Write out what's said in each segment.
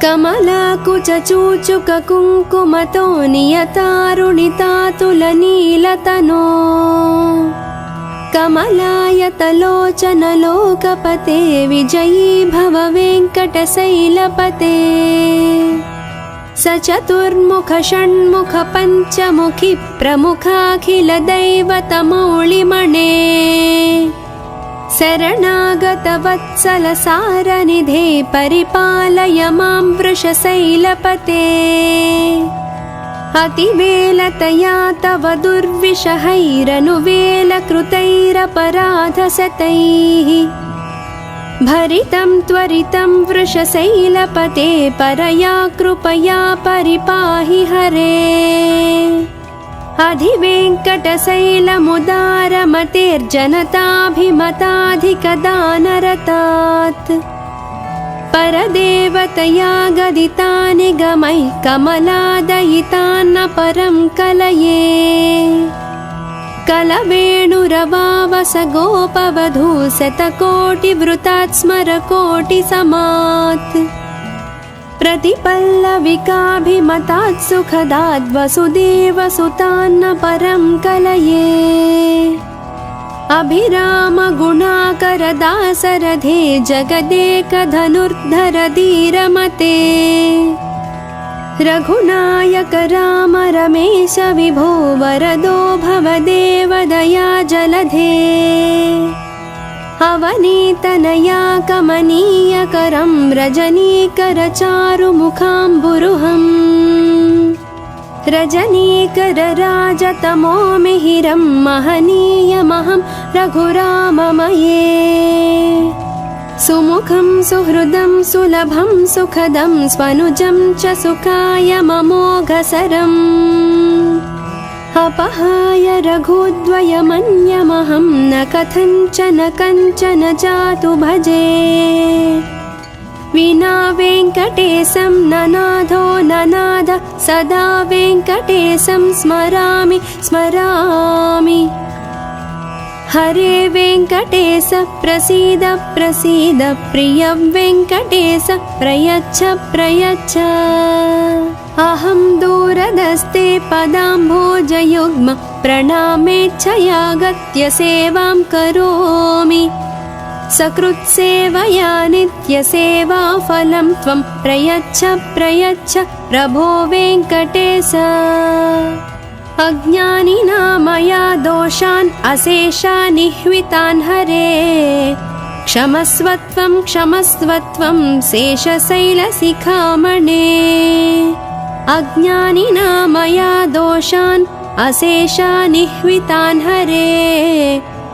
कमलाकुचूचुककुङ्कुमतो नियतारुणितातुलनीलतनो कमलायतलोचनलोकपते विजयी भव वेङ्कटशैलपते सचतुर्मुख षण्मुख पञ्चमुखि प्रमुखाखिलदैवतमौलिमणे शरणागतवत्सल सारनिधे परिपालय मां वृषशैलपते अतिवेलतया तव दुर्विषहैरनुवेलकृतैरपराधशतैः भरितं त्वरितं वृषशैलपते परया कृपया परिपाहि हरे अधिवेङ्कटशैलमुदारमतेर्जनताभिमताधिकदानरतात् परदेवतया गदितानि गमैः कमलादयितान्न परं कलये कलवेणुरवावस गोपवधू शतकोटिवृतात् स्मरकोटिसमात् प्रतिपल्लविकाभिमतात् सुखदात् वसुदेवसुतान्न परं कलये अभिरामगुणाकरदासरथे जगदेकधनुर्धर धीरमते रघुनायक राम रमेश विभो वरदो भवदेवदया जलधे अवनीतनया कमनीयकरं रजनीकरचारुमुखाम्बुरुहम् रजनीकरराजतमो मिहिरं महनीयमहं रघुराममये सुमुखं सुहृदं सुलभं सुखदं स्वनुजं च सुखाय ममोघसरम् अपहाय रघुद्वयमन्यमहं न कथञ्चन कञ्चन जातु भजे विना वेङ्कटेशं ननाथो ननाथ सदा वेङ्कटेशं स्मरामि स्मरामि हरे वेङ्कटेश प्रसीद प्रसीद प्रिय वेङ्कटेश प्रयच्छ प्रयच्छ अहं दूरदस्ते पदाम्भोजयुग्म प्रणामेच्छयागत्य सेवां करोमि सकृत्सेवया नित्यसेवाफलं त्वं प्रयच्छ प्रयच्छ प्रभो वेङ्कटेश अज्ञानिना मया दोषान् अशेषान् निह्वितान् हरे क्षमस्वत्वं क्षमस्वत्वं शेषशैलशिखामणे अज्ञानिना मया दोषान् अशेषान् निह्वितान् हरे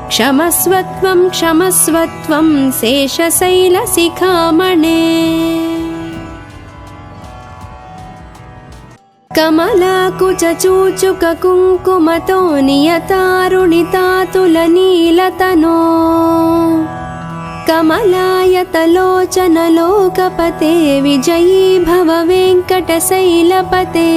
क्षमस्वत्वं क्षमस्वत्वं शेषशैलशिखामणे कमलाकुचूचुककुङ्कुमतो नियतारुणितातुलनीलतनो कमलायतलोचनलोकपते विजयी भव वेङ्कटशैलपते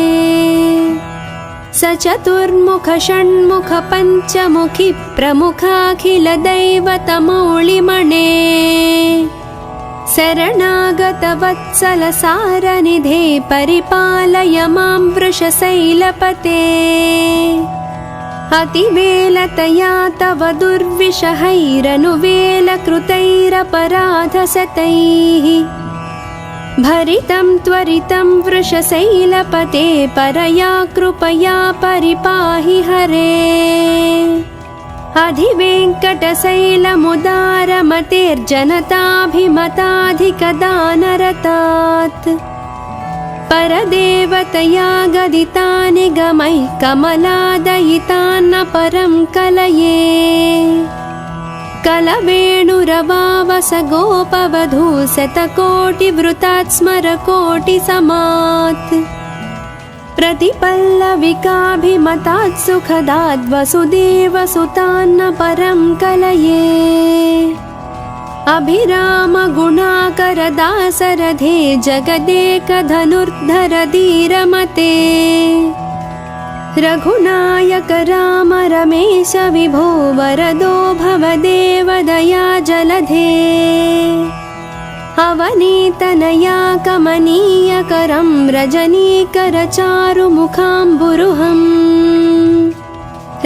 सचतुर्मुख षण्मुख पञ्चमुखि प्रमुखाखिलदैवतमौलिमणे शरणागतवत्सल सारनिधे परिपालय मां वृषशैलपते अतिवेलतया तव दुर्विषहैरनुवेलकृतैरपराधशतैः भरितं त्वरितं वृषशैलपते परया कृपया परिपाहि हरे अधिवेङ्कटशैलमुदारमतेर्जनताभिमताधिकदानरतात् परदेवतया गदितानि गमैः कमलादयितान्न परं कलये कलवेणुरवावस गोपवधू शतकोटिवृतात् स्मरकोटिसमात् प्रतिपल्लविकाभिमतात् सुखदात् वसुदेवसुतान्न परं कलये अभिरामगुणाकरदासरथे जगदेकधनुर्धर धीरमते रघुनायक राम रमेश विभो वरदो भवदेवदया जलधे अवनीतनया कमनीयकरं रजनीकरचारुमुखाम्बुरुहम्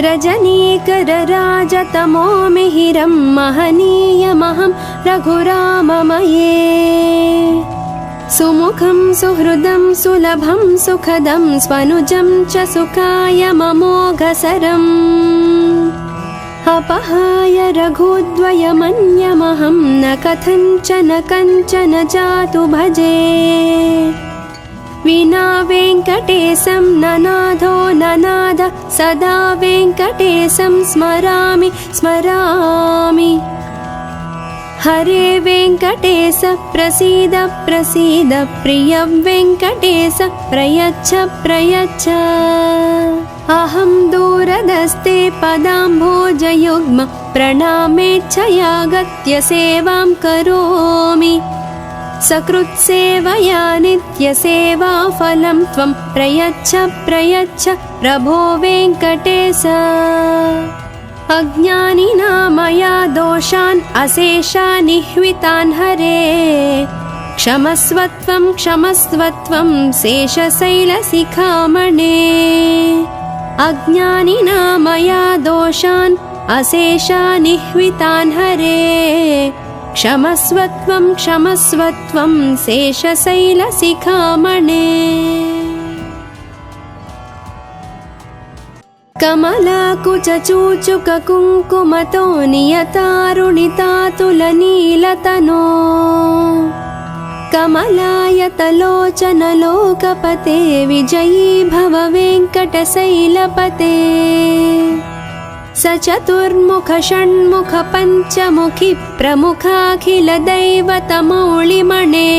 रजनीकरराजतमो मिहिरं महनीयमहं रघुराममये सुमुखं सुहृदं सुलभं सुखदं स्वनुजं च सुखाय ममोघसरम् अपहाय रघुद्वयमन्यमहं न कथञ्चन कञ्चन जातु भजे विना वेङ्कटेशं ननाथो ननाद सदा वेङ्कटेशं स्मरामि स्मरामि हरे वेङ्कटेश प्रसीद प्रसीद प्रिय वेङ्कटेश प्रयच्छ प्रयच्छ अहं दूरदस्ते पदाम्भोजयुग्म प्रणामेच्छयागत्य सेवां करोमि सकृत्सेवया नित्यसेवाफलं त्वं प्रयच्छ प्रयच्छ प्रभो वेङ्कटेश अज्ञानिना मया दोषान् अशेषानिह्वितान् हरे क्षमस्वत्वं क्षमस्वत्वं शेषशैलशिखामणे अज्ञानिना मया दोषान् अशेषानिह्वितान् हरे क्षमस्वत्वं क्षमस्वत्वं शेषशैलशिखामणे कमलाकुचूचुककुङ्कुमतो नियतारुणितातुलनीलतनो कमलायतलोचनलोकपते विजयी भव वेङ्कटशैलपते सचतुर्मुख षण्मुख पञ्चमुखि प्रमुखाखिलदैवतमौलिमणे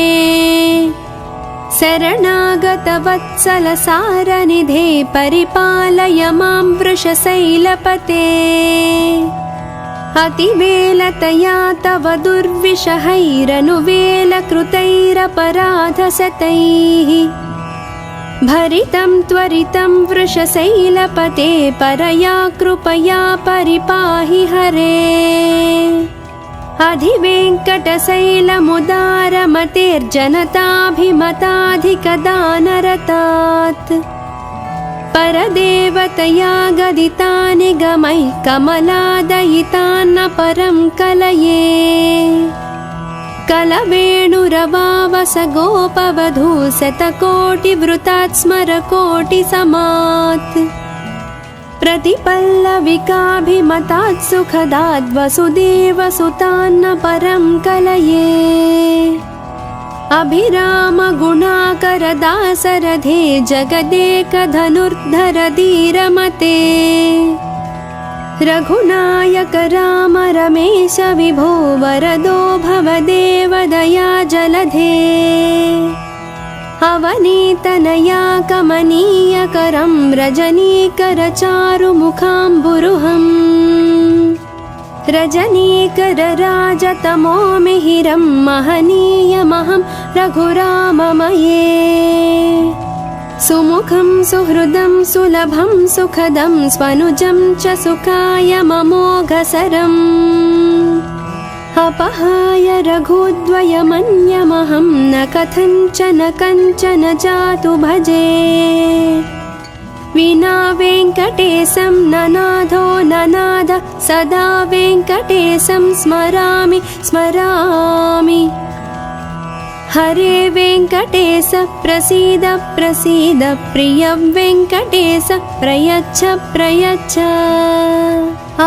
शरणागतवत्सलसारनिधे परिपालय मां वृषशैलपते अतिवेलतया तव दुर्विषहैरनुवेलकृतैरपराधशतैः भरितं त्वरितं वृषशैलपते परया कृपया परिपाहि हरे अधिवेङ्कटशैलमुदारमतेर्जनताभिमताधिकदानरतात् परदेवतया गदितानि गमैः कमलादयितान्न परं कलये कलवेणुरवावस गोपवधू शतकोटिवृतात् स्मरकोटिसमात् प्रतिपल्लविकाभिमतात् सुखदाद् वसुदेवसुतान्न परं कलये अभिराम गुणाकर दासरथे जगदेकधनुर्धर धीरमते रघुनायक राम रमेश विभो वरदो भवदेव दया जलधे अवनीतनया कमनीयकरं रजनीकरचारुमुखाम्बुरुहम् रजनीकरराजतमो मिहिरं महनीयमहं रघुराममये सुमुखं सुहृदं सुलभं सुखदं स्वनुजं च सुखाय ममोघसरम् अपहाय रघुद्वयमन्यमहं न कथञ्चन कञ्चन जातु भजे विना वेङ्कटेशं ननाथो ननाद सदा वेङ्कटेशं स्मरामि स्मरामि हरे वेङ्कटेश प्रसीद प्रसीद प्रिय वेङ्कटेश प्रयच्छ प्रयच्छ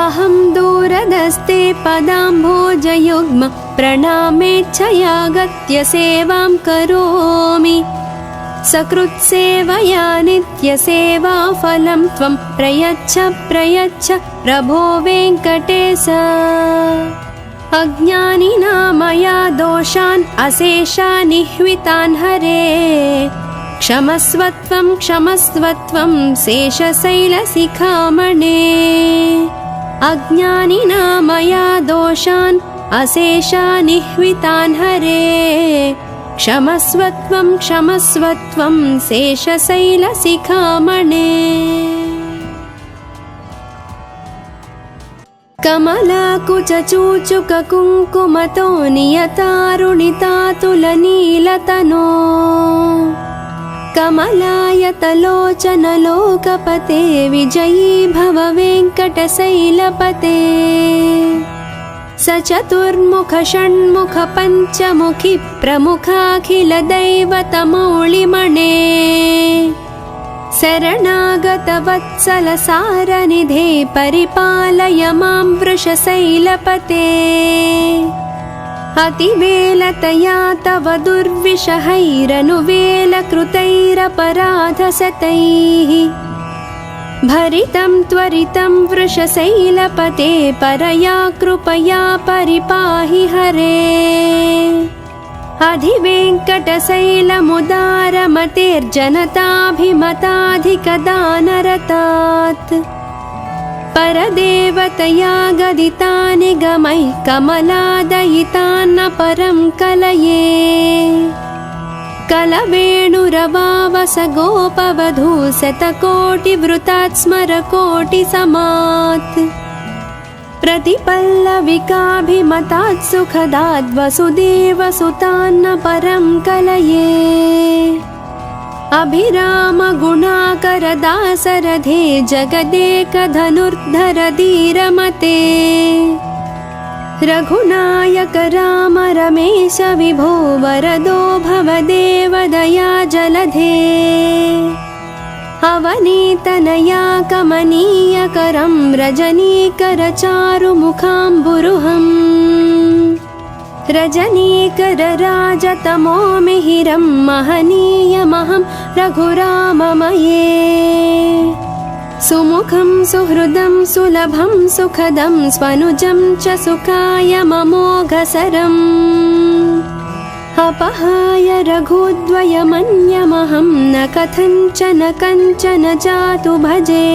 अहं दूरदस्ते पदाम्भोजयुग्म प्रणामेच्छयागत्य सेवां करोमि सकृत्सेवया नित्यसेवाफलं त्वं प्रयच्छ प्रयच्छ प्रभो वेङ्कटेश अज्ञानिना मया दोषान् अशेषानिह्वितान् हरे क्षमस्वत्वं क्षमस्वत्वं शेषशैलशिखामणे अज्ञानिना मया दोषान् अशेषानिह्वितान् हरे क्षमस्वत्वं क्षमस्वत्वं शेषशैलशिखामणे। कमलाकुचूचुककुङ्कुमतो नियतारुणितातुलनीलतनो कमलायतलोचनलोकपते विजयी भव वेङ्कटशैलपते सचतुर्मुख षण्मुख पञ्चमुखि प्रमुखाखिलदैवतमौलिमणे शरणागतवत्सलसारनिधे परिपालय मां वृषशैलपते अतिवेलतया तव दुर्विषहैरनुवेलकृतैरपराधशतैः भरितं त्वरितं वृषशैलपते परया कृपया परिपाहि हरे अधिवेङ्कटशैलमुदारमतेर्जनताभिमताधिकदानरतात् परदेवतया गदितानि गमैः कमलादयितान्न परं कलये कलवेणुरवावस गोपवधू शतकोटिवृतात् स्मरकोटिसमात् प्रतिपल्लविकाभिमतात् सुखदाद् वसुदेवसुतान्न परं कलये अभिरामगुणाकरदासरथे जगदेकधनुर्धर धीरमते रघुनायक राम रमेश विभो वरदो भवदेव दया जलधे अवनीतनया कमनीयकरं रजनीकरचारुमुखाम्बुरुहम् रजनीकरराजतमो मिहिरं महनीयमहं रघुराममये सुमुखं सुहृदं सुलभं सुखदं स्वनुजं च सुखाय ममोघसरम् अपहाय रघुद्वयमन्यमहं न कथञ्चन कञ्चन जातु भजे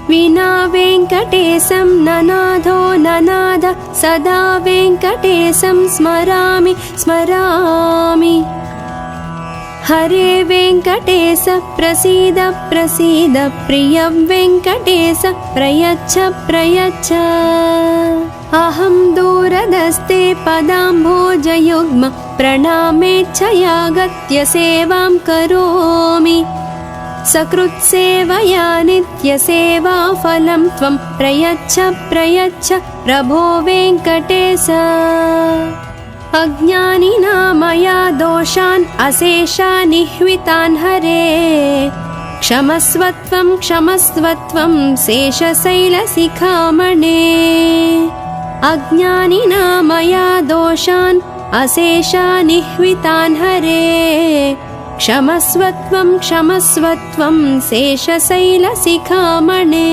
विना वेङ्कटेशं ननाथो ननाद सदा वेङ्कटेशं स्मरामि स्मरामि हरे वेङ्कटेश प्रसीद प्रसीद प्रिय वेङ्कटेश प्रयच्छ प्रयच्छ अहं दूरदस्ते पदाम्भोजयुग्म प्रणामेच्छयागत्य सेवां करोमि सकृत्सेवया नित्यसेवाफलं त्वं प्रयच्छ प्रयच्छ प्रभो वेङ्कटेश अज्ञानिना मया दोषान् अशेषानिह्वितान् हरे क्षमस्वत्वं क्षमस्वत्वं शेषशैलशिखामणे अज्ञानिना मया दोषान् अशेषानिह्वितान् हरे क्षमस्वत्वं क्षमस्वत्वं शेषशैलशिखामणे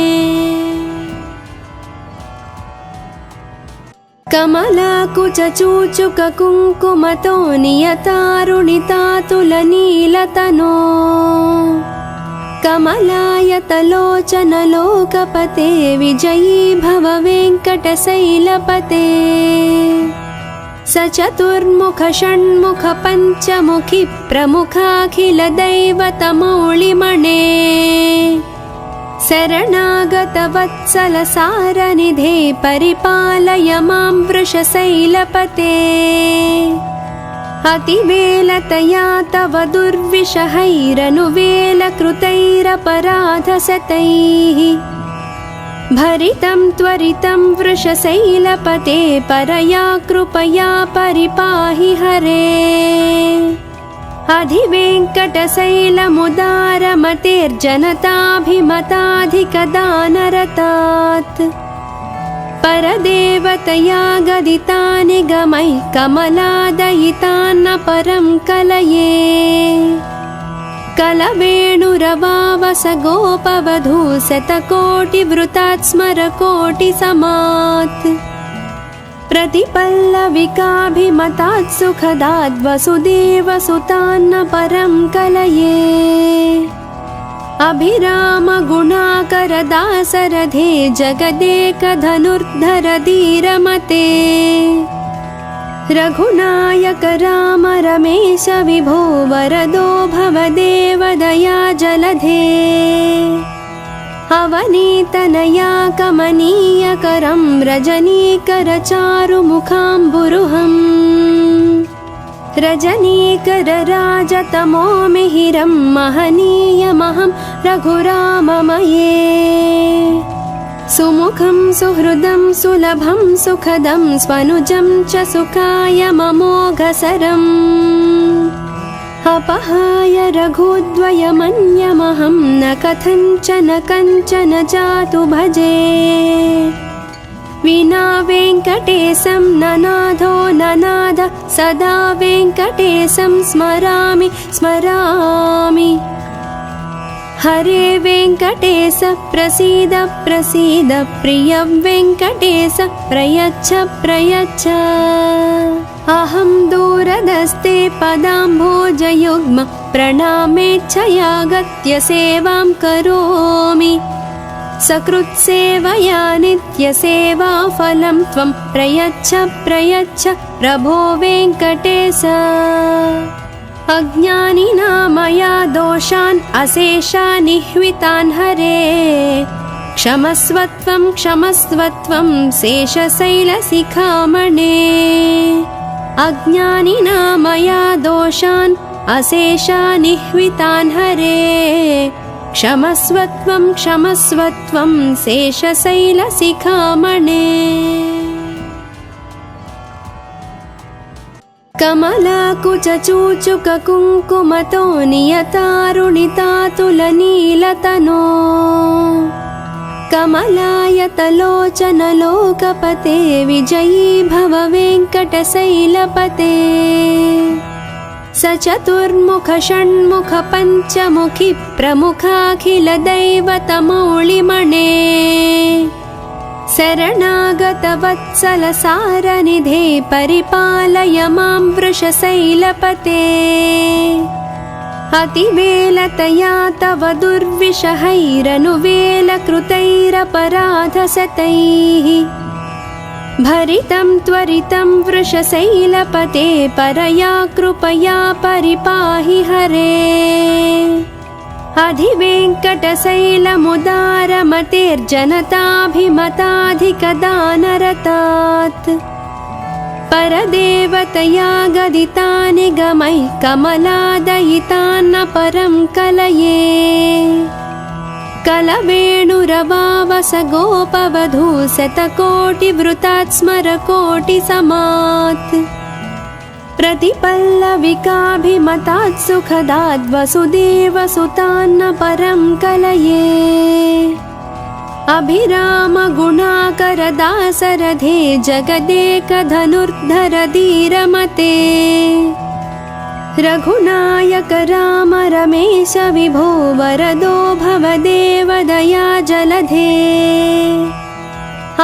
कमलाकुचूचुककुङ्कुमतो नियतारुणितातुलनीलतनो कमलायतलोचनलोकपते विजयी भव वेङ्कटशैलपते सचतुर्मुख षण्मुख पञ्चमुखि प्रमुखाखिलदैवतमौलिमणे शरणागतवत्सलसारनिधे परिपालय मां वृषशैलपते अतिवेलतया तव दुर्विषहैरनुवेलकृतैरपराधशतैः भरितं त्वरितं वृषशैलपते परया कृपया परिपाहि हरे अधिवेङ्कटशैलमुदारमतेर्जनताभिमताधिकदानरतात् परदेवतया गदितानि गमैः कमलादयितान्न परं कलये कलवेणुरवावस गोपवधू शतकोटिवृतात् स्मरकोटिसमात् प्रतिपल्लविकाभिमतात् सुखदाद् वसुदेवसुतान्न परं कलये अभिरामगुणाकरदासरथे जगदेकधनुर्धर धीरमते रघुनायक राम रमेश विभो वरदो भवदेव दया जलधे अवनीतनया कमनीयकरं रजनीकरचारुमुखाम्बुरुहम् रजनीकरराजतमो मिहिरं महनीयमहं रघुराममये सुमुखं सुहृदं सुलभं सुखदं स्वनुजं च सुखायममोघसरम् अपहाय रघुद्वयमन्यमहं न कथञ्चन कञ्चन जातु भजे विना वेङ्कटेशं ननाथो ननाद सदा वेङ्कटेशं स्मरामि स्मरामि हरे वेङ्कटेश प्रसीद प्रसीद प्रिय वेङ्कटेश प्रयच्छ प्रयच्छ अहं दूरदस्ते पदाम्भोजयुग्म प्रणामेच्छयागत्य सेवां करोमि सकृत्सेवया नित्यसेवाफलं त्वं प्रयच्छ प्रयच्छ प्रभो वेङ्कटेश अज्ञानिना मया दोषान् अशेषानिह्वितान् हरे क्षमस्वत्वं क्षमस्वत्वं शेषशैलशिखामणे अज्ञानिना मया दोषान् अशेषानिह्वितान् हरे क्षमस्वत्वं क्षमस्वत्वं शेषशैलशिखामणे कमलाकुचूचुककुङ्कुमतो नियतारुणितातुलनीलतनो कमलायतलोचनलोकपते विजयी भव वेङ्कटशैलपते सचतुर्मुख षण्मुख पञ्चमुखि प्रमुखाखिलदैवतमौलिमणे शरणागतवत्सल सारनिधे परिपालय मां वृषशैलपते अतिवेलतया तव दुर्विषहैरनुवेलकृतैरपराधशतैः भरितं त्वरितं वृषशैलपते परया कृपया परिपाहि हरे अधिवेङ्कटशैलमुदारमतेर्जनताभिमताधिकदानरतात् परदेवतया गदितानि गमैः कमलादयितान्न परं कलये कलवेणुरवावस गोपवधू शतकोटिवृतात् स्मरकोटिसमात् प्रतिपल्लविकाभिमतात् सुखदात् वसुदेवसुतान्न परं कलये अभिरामगुणाकरदासरथे जगदेकधनुर्धर धीरमते रघुनायक राम रमेश विभो वरदो भवदेव दया जलधे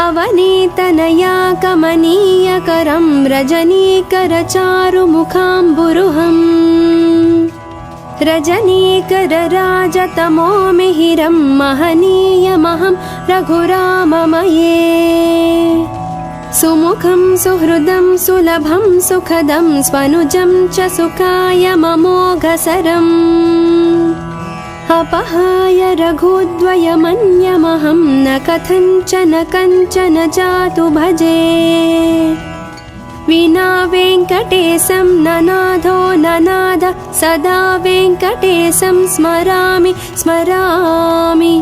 अवनीतनया कमनीयकरं रजनीकरचारुमुखाम्बुरुहम् रजनीकरराजतमो मिहिरं महनीयमहं रघुराममये सुमुखं सुहृदं सुलभं सुखदं स्वनुजं च सुखायममोघसरम् अपहाय रघुद्वयमन्यमहं न कथञ्चन कञ्चन जातु भजे विना वेङ्कटेशं ननाथो ननाद सदा वेङ्कटेशं स्मरामि स्मरामि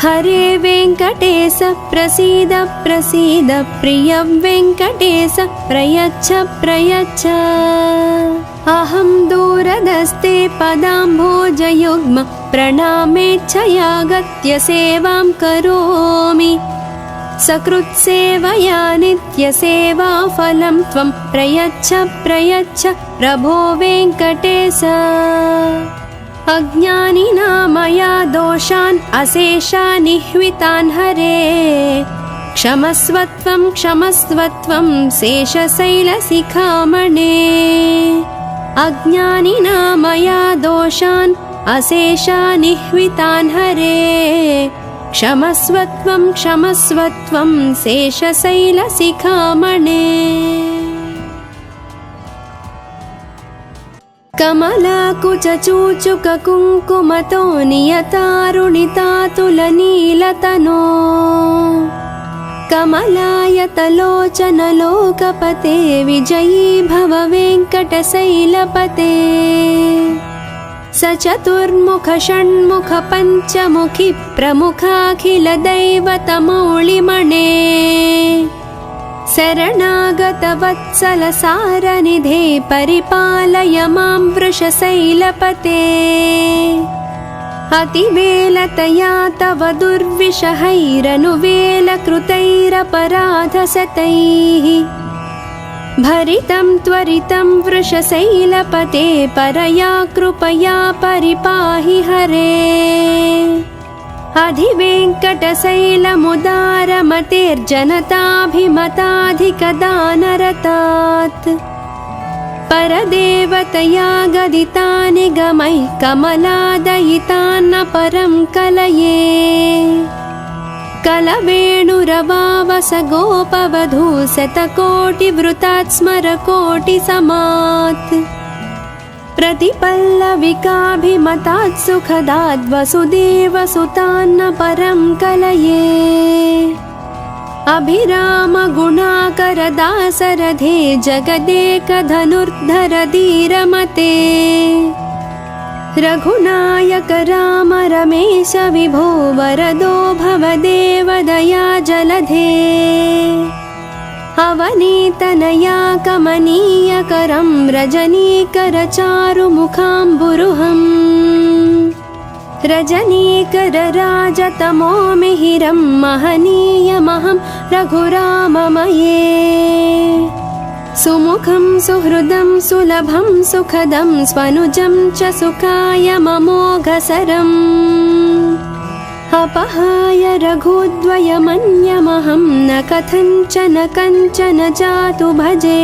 हरे वेङ्कटेश प्रसीद प्रसीद प्रिय वेङ्कटेश प्रयच्छ प्रयच्छ अहं दूरदस्ते पदाम्भोजयुग्म प्रणामेच्छयागत्य सेवां करोमि सकृत्सेवया नित्यसेवाफलं त्वं प्रयच्छ प्रयच्छ प्रभो वेङ्कटेश अज्ञानिना मया दोषान् अशेषानिह्वितान् हरे क्षमस्वत्वं क्षमस्वत्वं शेषशैलशिखामणे अज्ञानिना मया दोषान् अशेषानिह्वितान् हरे क्षमस्वत्वं क्षमस्वत्वं शेषशैलशिखामणे। कमलाकुचूचुककुङ्कुमतो नियतारुणितातुलनीलतनो कमलायतलोचनलोकपते विजयी भव वेङ्कटशैलपते स चतुर्मुख षण्मुख पञ्चमुखि प्रमुखाखिलदैवतमौलिमणे शरणागतवत्सल सारनिधे परिपालय मां वृषशैलपते अतिवेलतया तव दुर्विषहैरनुवेलकृतैरपराधशतैः भरितं त्वरितं वृषशैलपते परया कृपया परिपाहि हरे अधिवेङ्कटशैलमुदारमतेर्जनताभिमताधिकदानरतात् परदेवतया गदितानि गमैः कमलादयितान्न परं कलये कलवेणुरवावस गोपवधू शतकोटिवृतात् स्मरकोटिसमात् प्रतिपल्लविकाभिमतात् सुखदात् वसुदेवसुतान्न परं कलये अभिरामगुणाकरदासरथे जगदेकधनुर्धर धीरमते रघुनायक राम रमेश विभो वरदो भवदेव दया जलधे अवनीतनया कमनीयकरं रजनीकरचारुमुखाम्बुरुहम् रजनीकरराजतमो मिहिरं महनीयमहं रघुराममये सुमुखं सुहृदं सुलभं सुखदं स्वनुजं च सुखाय ममोघसरम् अपहाय रघुद्वयमन्यमहं न कथञ्चन कञ्चन जातु भजे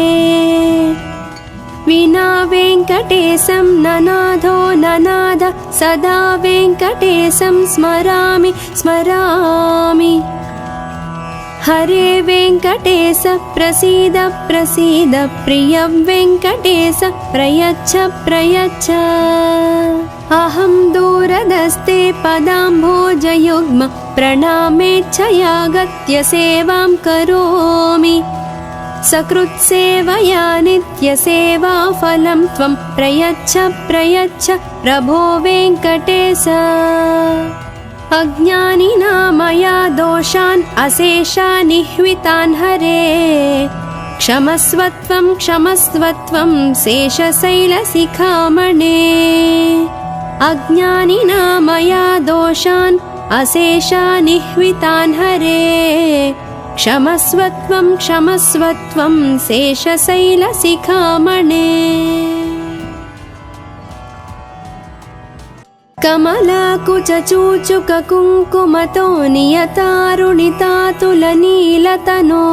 विना वेङ्कटेशं ननाथो ननाथ सदा वेङ्कटेशं स्मरामि स्मरामि हरे वेङ्कटेश प्रसीद प्रसीद प्रिय वेङ्कटेश प्रयच्छ प्रयच्छ अहं दूरदस्ते पदाम्भोजयुग्म प्रणामेच्छयागत्य सेवां करोमि सकृत्सेवया नित्यसेवाफलं त्वं प्रयच्छ प्रयच्छ प्रभो वेङ्कटेश अज्ञानिना मया दोषान् अशेषान् निह्वितान् हरे क्षमस्वत्वं क्षमस्वत्वं शेषशैलशिखामणे अज्ञानिना मया दोषान् अशेषान् निह्वितान् हरे क्षमस्वत्वं क्षमस्वत्वं शेषशैलशिखामणे कमलाकुचूचुककुङ्कुमतो नियतारुणितातुलनीलतनो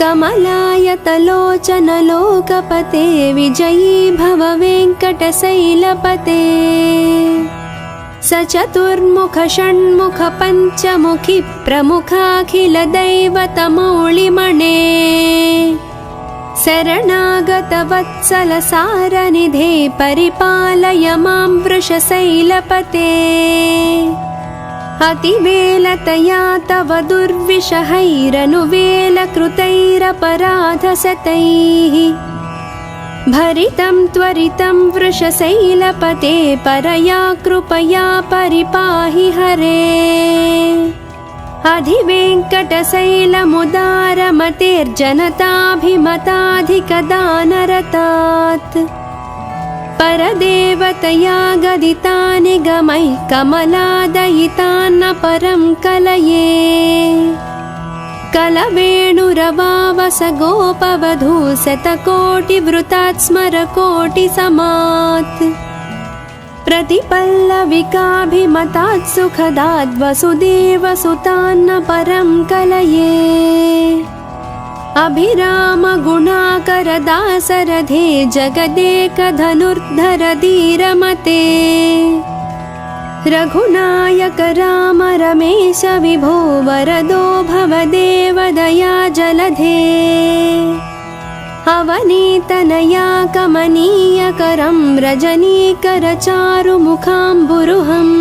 कमलायतलोचनलोकपते विजयी भव वेङ्कटशैलपते स चतुर्मुख षण्मुख पञ्चमुखि प्रमुखाखिलदैवतमौलिमणे शरणागतवत्सल सारनिधे परिपालय मां वृषशैलपते अतिवेलतया तव दुर्विषहैरनुवेलकृतैरपराधशतैः भरितं त्वरितं वृषशैलपते परया कृपया परिपाहि हरे अधिवेङ्कटशैलमुदारमतेर्जनताभिमताधिकदानरतात् परदेवतया गदितानि गमैः कमलादयितान्न परं कलये कलवेणुरवावस गोपवधू शतकोटिवृतात् स्मरकोटिसमात् प्रतिपल्लविकाभिमतात् सुखदात् वसुदेवसुतान्न परं कलये अभिरामगुणाकरदासरथे जगदेकधनुर्धर धीरमते रघुनायक राम रमेश विभो वरदो भवदेव दया जलधे अवनीतनया कमनीयकरं रजनीकरचारुमुखाम्बुरुहम्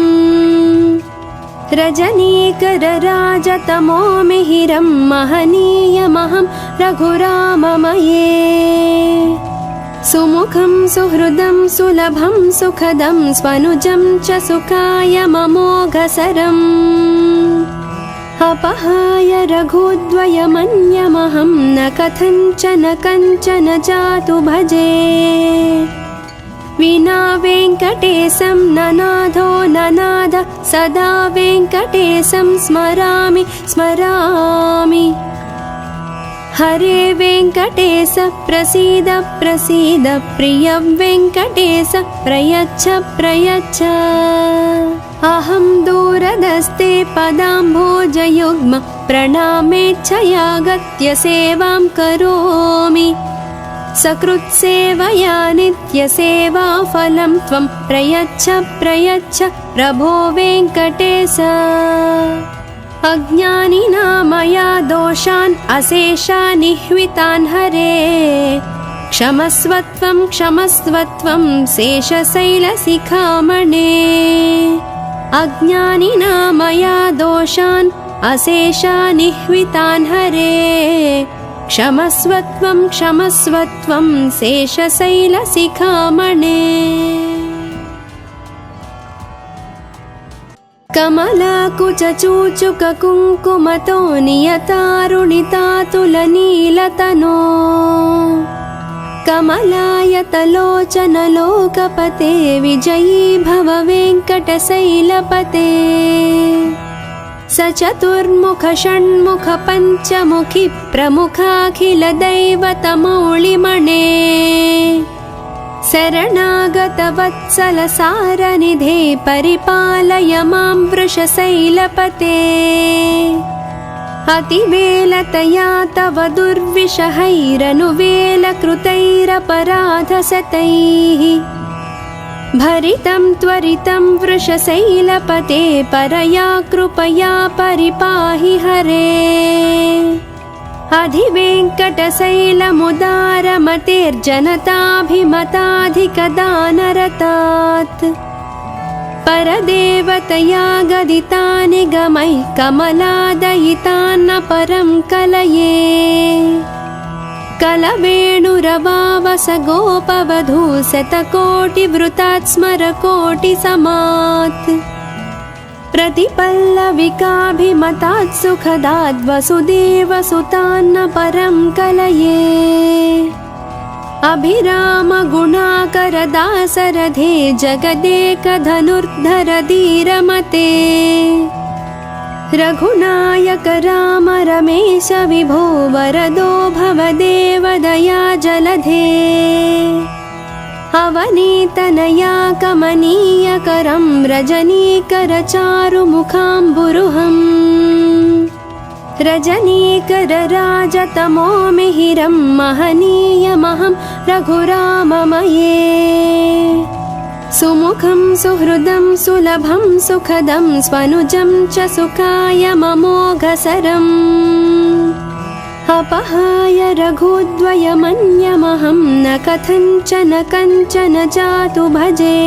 रजनीकरराजतमो मिहिरं महनीयमहं रघुराममये सुमुखं सुहृदं सुलभं सुखदं स्वनुजं च सुखायममोघसरम् अपहाय रघुद्वयमन्यमहं न कथञ्चन कञ्चन जातु भजे विना वेङ्कटेशं ननाथो ननाद सदा वेङ्कटेशं स्मरामि स्मरामि हरे वेङ्कटेश प्रसीद प्रसीद प्रिय वेङ्कटेश प्रयच्छ प्रयच्छ अहं दूरदस्ते पदाम्भोजयुग्म प्रणामेच्छयागत्य सेवां करोमि सकृत्सेवया नित्यसेवाफलं त्वं प्रयच्छ प्रयच्छ प्रभो वेङ्कटेश अज्ञानिना मया दोषान् अशेषानिह्वितान् हरे क्षमस्वत्वं क्षमस्वत्वं शेषशैलशिखामणे अज्ञानिना मया दोषान् अशेषानिह्वितान् हरे क्षमस्वत्वं क्षमस्वत्वं शेषशैलशिखामणे कमलाकुचूचुककुङ्कुमतो नियतारुणितातुलनीलतनो कमलायतलोचनलोकपते विजयी भव वेङ्कटशैलपते सचतुर्मुख षण्मुख पञ्चमुखि प्रमुखाखिलदैवतमौलिमणे शरणागतवत्सलसारनिधे परिपालय मां वृषशैलपते अतिवेलतया तव दुर्विषहैरनुवेलकृतैरपराधशतैः भरितं त्वरितं वृषशैलपते परया कृपया परिपाहि हरे अधिवेङ्कटशैलमुदारमतेर्जनताभिमताधिकदानरतात् परदेवतया गदितानि गमैः कमलादयितान्न परं कलये कलवेणुरवावस गोपवधू शतकोटिवृतात् स्मरकोटिसमात् प्रतिपल्लविकाभिमतात् सुखदाद् वसुदेवसुतान्न परं कलये अभिराम गुणाकर दासरथे जगदेकधनुर्धर धीरमते रघुनायक राम रमेश विभो वरदो भवदेव दया जलधे अवनीतनया कमनीयकरं रजनीकरचारुमुखाम्बुरुहम् रजनीकरराजतमो मिहिरं महनीयमहं रघुराममये सुमुखं सुहृदं सुलभं सुखदं स्वनुजं च सुखायममोघसरम् अपहाय रघुद्वयमन्यमहं न कथञ्चन कञ्चन जातु भजे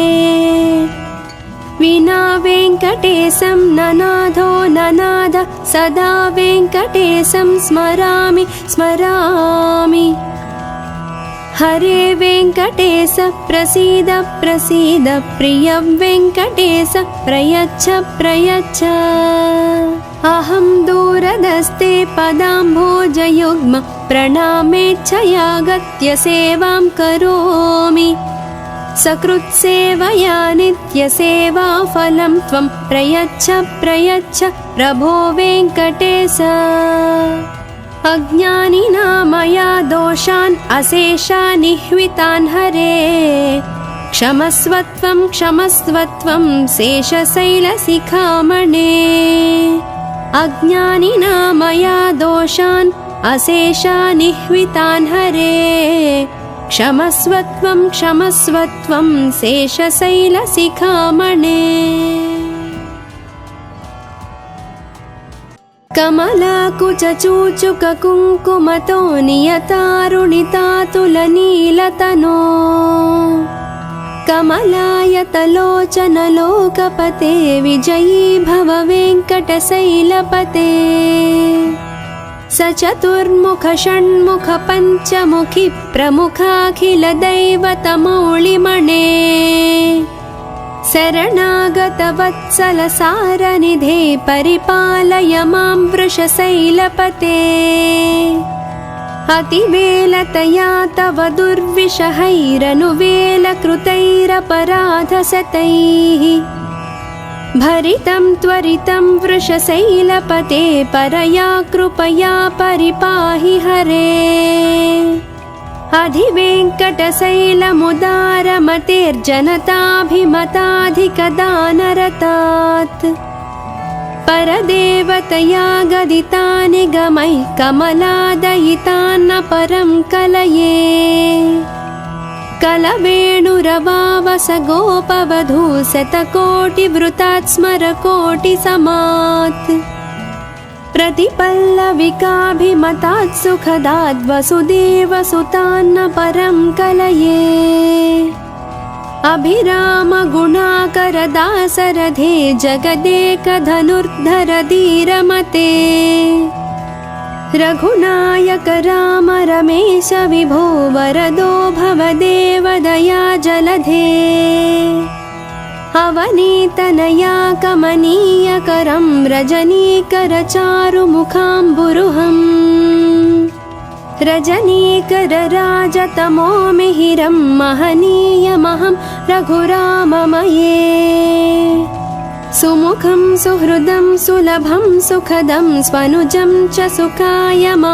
विना वेङ्कटेशं ननाथो ननाद सदा वेङ्कटेशं स्मरामि स्मरामि हरे वेङ्कटेश प्रसीद प्रसीद प्रिय वेङ्कटेश प्रयच्छ प्रयच्छ अहं दूरदस्ते पदाम्भोजयुग्म प्रणामेच्छयागत्य सेवां करोमि सकृत्सेवया नित्यसेवाफलं त्वं प्रयच्छ प्रयच्छ प्रभो वेङ्कटेश अज्ञानिना मया दोषान् अशेषानिह्वितान् हरे क्षमस्वत्वं क्षमस्वत्वं शेषशैलशिखामणे अज्ञानिना मया दोषान् अशेषानिह्वितान् हरे क्षमस्वत्वं क्षमस्वत्वं शेषशैलशिखामणे कमलाकुचूचुककुङ्कुमतो नियतारुणितातुलनीलतनो कमलायतलोचनलोकपते विजयी भव वेङ्कटशैलपते सचतुर्मुख षण्मुख पञ्चमुखि प्रमुखाखिलदैवतमौलिमणे शरणागतवत्सलसारनिधे परिपालय मां वृषशैलपते अतिवेलतया तव दुर्विषहैरनुवेलकृतैरपराधशतैः भरितं त्वरितं वृषशैलपते परया कृपया परिपाहि हरे अधिवेङ्कटशैलमुदारमतेर्जनताभिमताधिकदानरतात् परदेवतया गदिता निगमैः कमलादयितान्न परं कलये कलवेणुरवावस गोपवधू शतकोटिवृतात् स्मरकोटिसमात् प्रतिपल्लविकाभिमतात् सुखदात् वसुदेवसुतान्न परं कलये अभिरामगुणाकरदासरथे जगदेकधनुर्धर धीरमते रघुनायक राम रमेश विभो वरदो भवदेव दया जलधे अवनीतनया कमनीयकरं रजनीकरचारुमुखाम्बुरुहम् रजनीकरराजतमो मिहिरं महनीयमहं रघुराममये सुमुखं सुहृदं सुलभं सुखदं स्वनुजं च सुखायममोघसरम्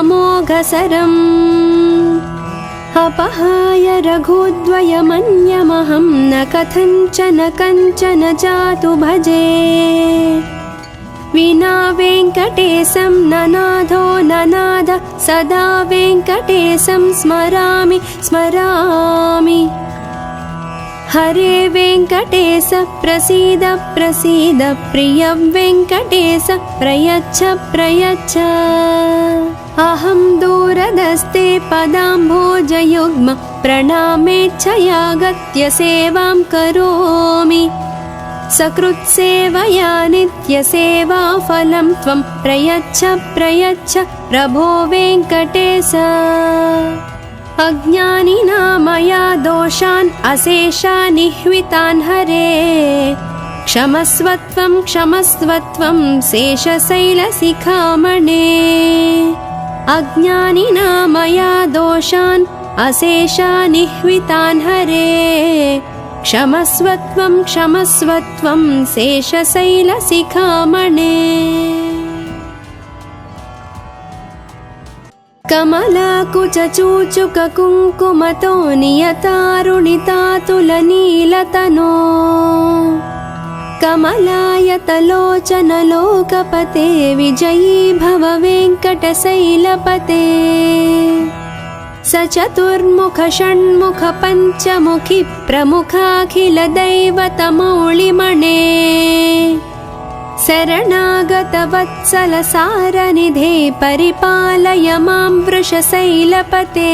अपहाय रघुद्वयमन्यमहं न कथञ्चन कञ्चन जातु भजे विना वेङ्कटेशं ननाथो ननाद सदा वेङ्कटेशं स्मरामि स्मरामि हरे वेङ्कटेश प्रसीद प्रसीद प्रिय वेङ्कटेश प्रयच्छ प्रयच्छ अहं दूरदस्ते पदाम्भोजयुग्म प्रणामेच्छयागत्य सेवां करोमि सकृत्सेवया नित्यसेवाफलं त्वं प्रयच्छ प्रयच्छ प्रभो वेङ्कटेश अज्ञानिना मया दोषान् अशेषानिह्वितान् हरे क्षमस्वत्वं क्षमस्वत्वं शेषशैलशिखामणे अज्ञानिना मया दोषान् अशेषानिह्वितान् हरे क्षमस्वत्वं क्षमस्वत्वं शेषशैलशिखामणे कमलाकुचूचुककुङ्कुमतो नियतारुणितातुलनीलतनो कमलायतलोचनलोकपते विजयी भव वेङ्कटशैलपते सचतुर्मुख षण्मुख पञ्चमुखि प्रमुखाखिलदैवतमौलिमणे शरणागतवत्सलसारनिधे परिपालय मां वृषशैलपते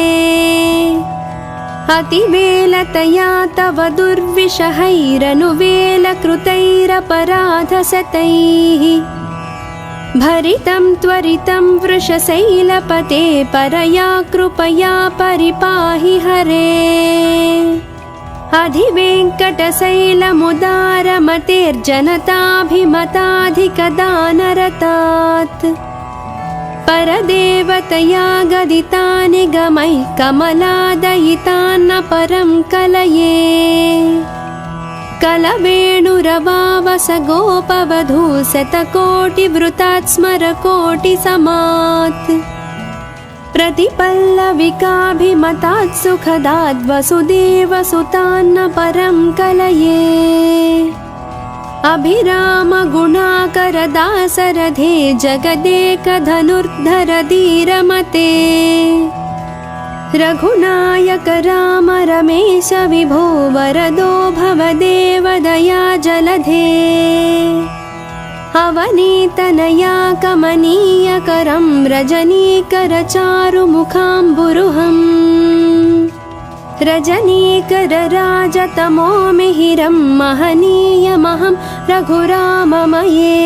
अतिवेलतया तव दुर्विषहैरनुवेलकृतैरपराधशतैः भरितं त्वरितं वृषशैलपते परया कृपया परिपाहि हरे अधिवेङ्कटशैलमुदारमतेर्जनताभिमताधिकदानरतात् परदेवतया गदिता निगमैः कमलादयितान्न परं कलये कलवेणुरवावस गोपवधू शतकोटिवृतात् स्मरकोटिसमात् प्रतिपल्लविकाभिमतात् सुखदात् वसुदेवसुतान्न परं कलये अभिरामगुणाकरदासरथे जगदेकधनुर्धर धीरमते रघुनायक राम रमेश विभो वरदो भवदेव दया जलधे अवनीतनया कमनीयकरं रजनीकरचारुमुखाम्बुरुहम् रजनीकरराजतमो मिहिरं महनीयमहं रघुराममये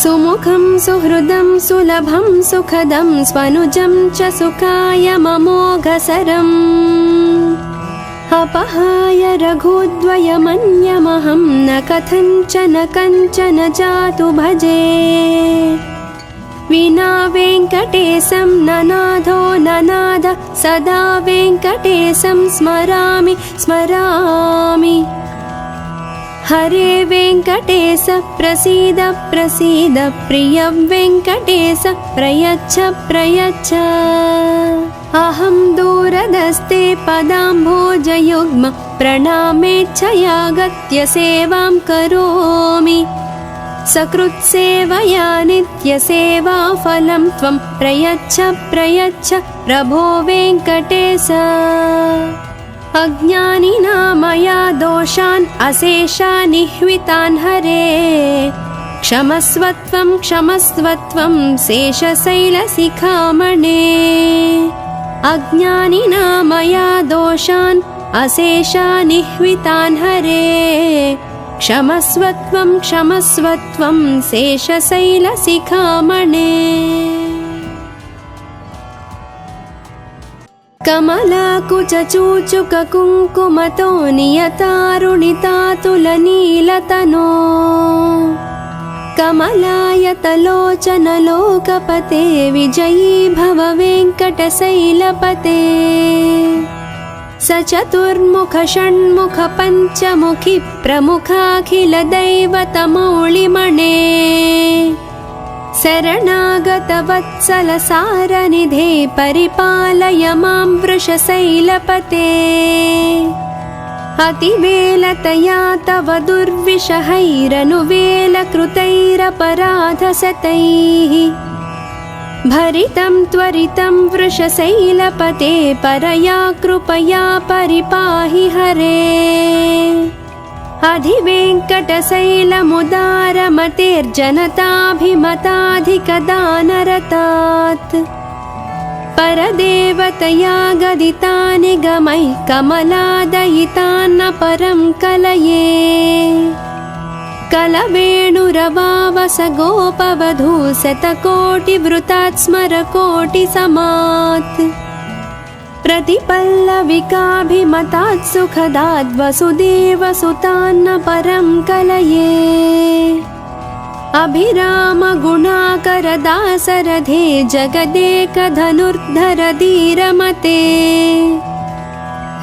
सुमुखं सुहृदं सुलभं सुखदं स्वनुजं च सुखायममोघसरम् अपहाय रघुद्वयमन्यमहं न कथञ्चन कञ्चन जातु भजे विना वेङ्कटेशं ननाथो ननाद सदा वेङ्कटेशं स्मरामि स्मरामि हरे वेङ्कटेश प्रसीद प्रसीद प्रिय वेङ्कटेश प्रयच्छ प्रयच्छ अहं दूरदस्ते पदाम्भोजयुग्म प्रणामेच्छयागत्य सेवां करोमि सकृत्सेवया नित्यसेवाफलं त्वं प्रयच्छ प्रयच्छ प्रभो वेङ्कटेश अज्ञानिना मया दोषान् अशेषान् निह्वितान् हरे क्षमस्वत्वं क्षमस्वत्वं शेषशैलशिखामणे अज्ञानिना मया दोषान् अशेषान् निह्वितान् हरे क्षमस्वत्वं क्षमस्वत्वं शेषशैलशिखामणे कमलाकुचूचुककुङ्कुमतो नियतारुणितातुलनीलतनो कमलायतलोचनलोकपते विजयी भव वेङ्कटशैलपते स चतुर्मुख षण्मुख पञ्चमुखि प्रमुखाखिलदैवतमौलिमणे शरणागतवत्सलसारनिधे परिपालय मां वृषशैलपते अतिवेलतया तव दुर्विषहैरनुवेलकृतैरपराधशतैः भरितं त्वरितं वृषशैलपते परया कृपया परिपाहि हरे अधिवेङ्कटशैलमुदारमतेर्जनताभिमताधिकदानरतात् परदेवतया गदितानि गमैः कमलादयितान्न परं कलये कलवेणुरवावस गोपवधू शतकोटिवृतात् स्मरकोटिसमात् प्रतिपल्लविकाभिमतात् सुखदात् वसुदेवसुतान्न परं कलये अभिरामगुणाकरदासरथे जगदेकधनुर्धर धीरमते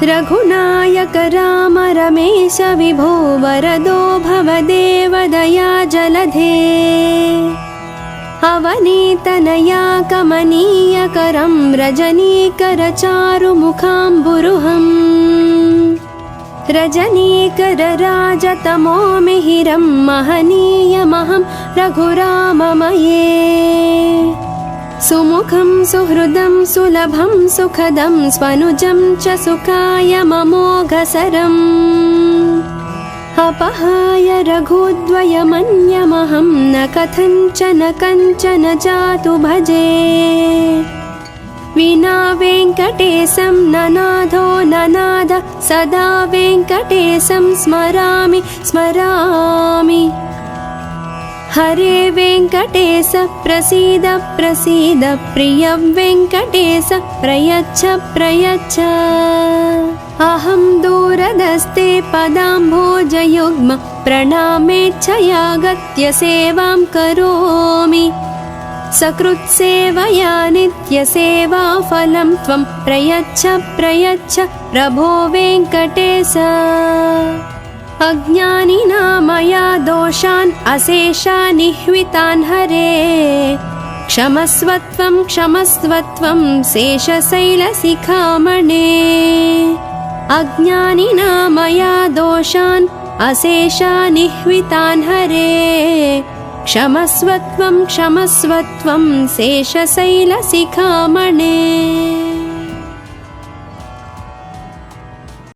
रघुनायक राम रमेश विभो वरदो भवदेव दया जलधे अवनीतनया कमनीयकरं रजनीकरचारुमुखाम्बुरुहम् रजनीकरराजतमो मिहिरं महनीयमहं रघुराममये सुमुखं सुहृदं सुलभं सुखदं स्वनुजं च सुखायममोघसरम् अपहाय रघुद्वयमन्यमहं न कथञ्चन कञ्चन जातु भजे विना वेङ्कटेशं ननाथो ननाद सदा वेङ्कटेशं स्मरामि स्मरामि हरे वेङ्कटेश प्रसीद प्रसीद प्रिय वेङ्कटेश प्रयच्छ प्रयच्छ अहं दूरदस्ते पदाम्भोजयुग्म प्रणामेच्छयागत्य सेवां करोमि सकृत्सेवया नित्यसेवाफलं त्वं प्रयच्छ प्रयच्छ प्रभो वेङ्कटेश अज्ञानिना मया दोषान् अशेषान् निह्वितान् हरे क्षमस्वत्वं क्षमस्वत्वं शेषशैलशिखामणे अज्ञानिना मया दोषान् अशेषान् निह्वितान् हरे क्षमस्वत्वं क्षमस्वत्वं शेषशैलशिखामणे।